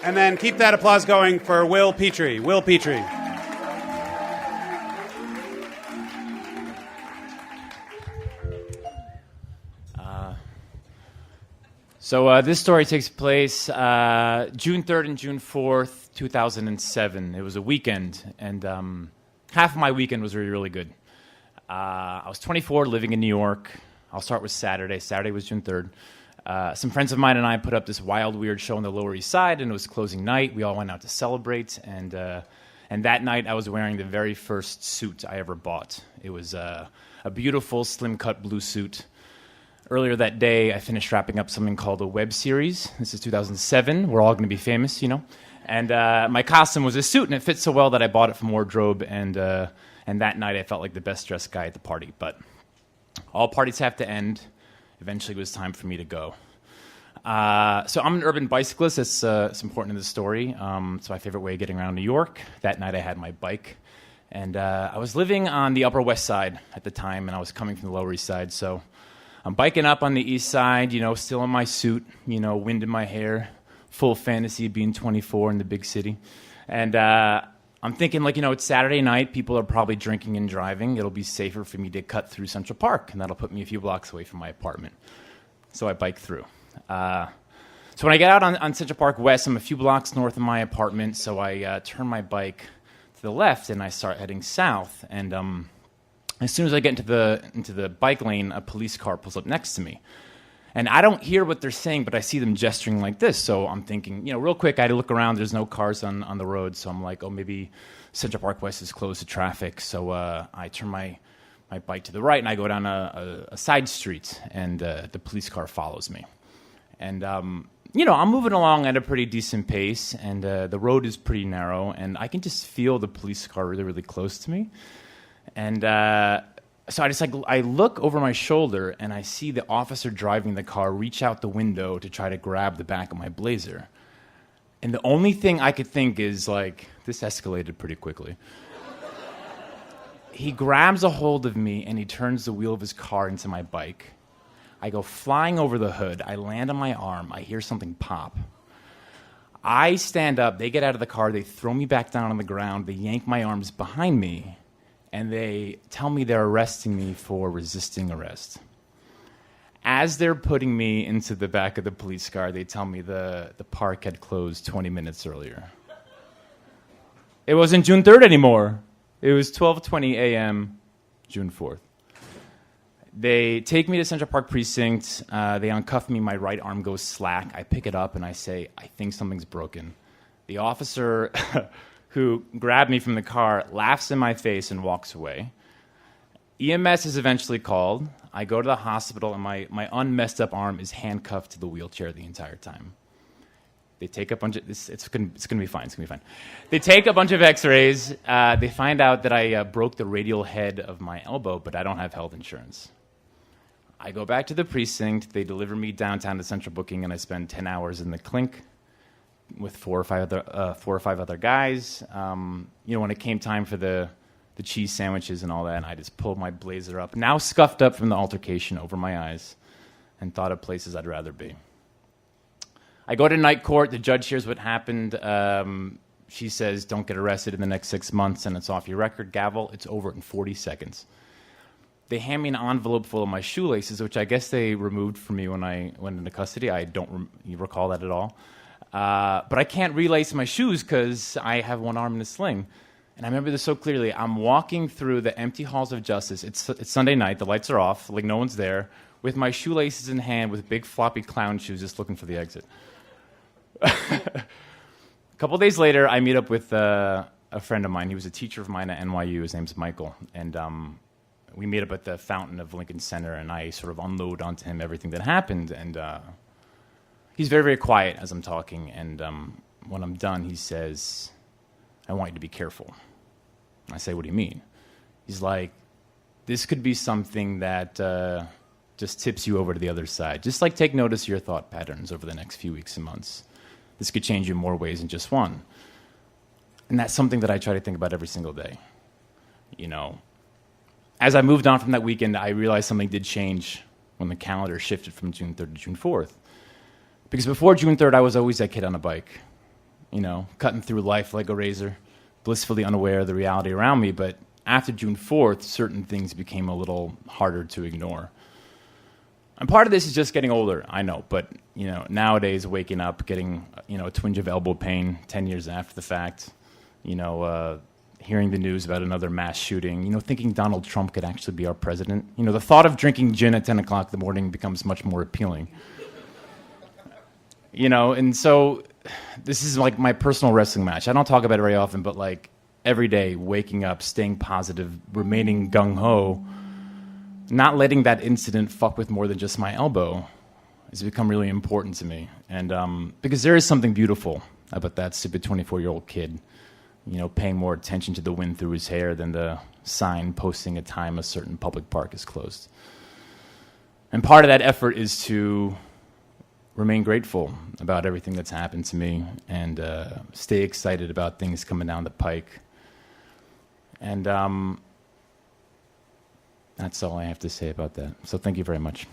And then keep that applause going for Will Petre. Will Petre. So this story takes place June 3rd and June 4th, 2007. It was a weekend, and half of my weekend was really, really good. I was 24, living in New York. I'll start with Saturday. Saturday was June 3rd. Some friends of mine and I put up this wild, weird show on the Lower East Side, and it was closing night. We all went out to celebrate, and that night I was wearing the very first suit I ever bought. It was a beautiful, slim-cut blue suit. Earlier that day, I finished wrapping up something called a web series. This is 2007. We're all going to be famous, you know. And my costume was a suit, and it fit so well that I bought it from wardrobe. And that night, I felt like the best-dressed guy at the party. But all parties have to end. Eventually, it was time for me to go. So I'm an urban bicyclist. It's important in the story. It's my favorite way of getting around New York. That night, I had my bike. And I was living on the Upper West Side at the time, and I was coming from the Lower East Side. So I'm biking up on the east side, you know, still in my suit, you know, wind in my hair, full fantasy of being 24 in the big city. And I'm thinking, like, you know, it's Saturday night. People are probably drinking and driving. It'll be safer for me to cut through Central Park, and that'll put me a few blocks away from my apartment. So I bike through. So when I get out on Central Park West, I'm a few blocks north of my apartment, so I turn my bike to the left, and I start heading south. And as soon as I get into the bike lane, a police car pulls up next to me. And I don't hear what they're saying, but I see them gesturing like this. So I'm thinking, you know, real quick, I look around. There's no cars on the road. So I'm like, oh, maybe Central Park West is closed to traffic. So I turn my bike to the right, and I go down a side street, and the police car follows me. And, you know, I'm moving along at a pretty decent pace, and the road is pretty narrow, and I can just feel the police car really, really close to me. And so I look over my shoulder, and I see the officer driving the car reach out the window to try to grab the back of my blazer. And the only thing I could think is, like, this escalated pretty quickly. He grabs a hold of me, and he turns the wheel of his car into my bike. I go flying over the hood. I land on my arm. I hear something pop. I stand up. They get out of the car. They throw me back down on the ground. They yank my arms behind me. And they tell me they're arresting me for resisting arrest. As they're putting me into the back of the police car, they tell me the park had closed 20 minutes earlier. It wasn't June 3rd anymore. It was 12:20 a.m., June 4th. They take me to Central Park Precinct. They uncuff me. My right arm goes slack. I pick it up, and I say, I think something's broken. The officer who grabbed me from the car laughs in my face and walks away. EMS is eventually called. I go to the hospital, and my unmessed up arm is handcuffed to the wheelchair the entire time. They take a bunch of it's gonna be fine. It's gonna be fine. They take a bunch of X-rays. They find out that I broke the radial head of my elbow, but I don't have health insurance. I go back to the precinct. They deliver me downtown to Central Booking, and I spend 10 hours in the clink with four or five other guys. You know, when it came time for the cheese sandwiches and all that, and I just pulled my blazer up, now scuffed up from the altercation, over my eyes, and thought of places I'd rather be. I go to night court. The judge hears what happened. She says, don't get arrested in the next 6 months, and it's off your record. Gavel, it's over in 40 seconds. They hand me an envelope full of my shoelaces, which I guess they removed from me when I went into custody. I don't recall that at all. But I can't relace my shoes because I have one arm in a sling. And I remember this so clearly. I'm walking through the empty halls of justice. It's Sunday night. The lights are off. Like, no one's there. With my shoelaces in hand, with big floppy clown shoes, just looking for the exit. A couple days later, I meet up with a friend of mine. He was a teacher of mine at NYU. His name's Michael. And we meet up at the fountain of Lincoln Center, and I sort of unload onto him everything that happened. And he's very, very quiet as I'm talking. And when I'm done, he says, I want you to be careful. I say, what do you mean? He's like, this could be something that just tips you over to the other side. Just like take notice of your thought patterns over the next few weeks and months. This could change you in more ways than just one. And that's something that I try to think about every single day. You know, as I moved on from that weekend, I realized something did change when the calendar shifted from June 3rd to June 4th. Because before June 3rd, I was always that kid on a bike. cutting through life like a razor, blissfully unaware of the reality around me. But after June 4th, certain things became a little harder to ignore. And part of this is just getting older, I know. But, nowadays, waking up, getting, a twinge of elbow pain 10 years after the fact, hearing the news about another mass shooting, thinking Donald Trump could actually be our president. The thought of drinking gin at 10 o'clock in the morning becomes much more appealing. And so this is like my personal wrestling match. I don't talk about it very often, but like every day, waking up, staying positive, remaining gung-ho, not letting that incident fuck with more than just my elbow has become really important to me. And because there is something beautiful about that stupid 24-year-old kid, paying more attention to the wind through his hair than the sign posting a time a certain public park is closed. And part of that effort is to remain grateful about everything that's happened to me and stay excited about things coming down the pike. And that's all I have to say about that. So thank you very much.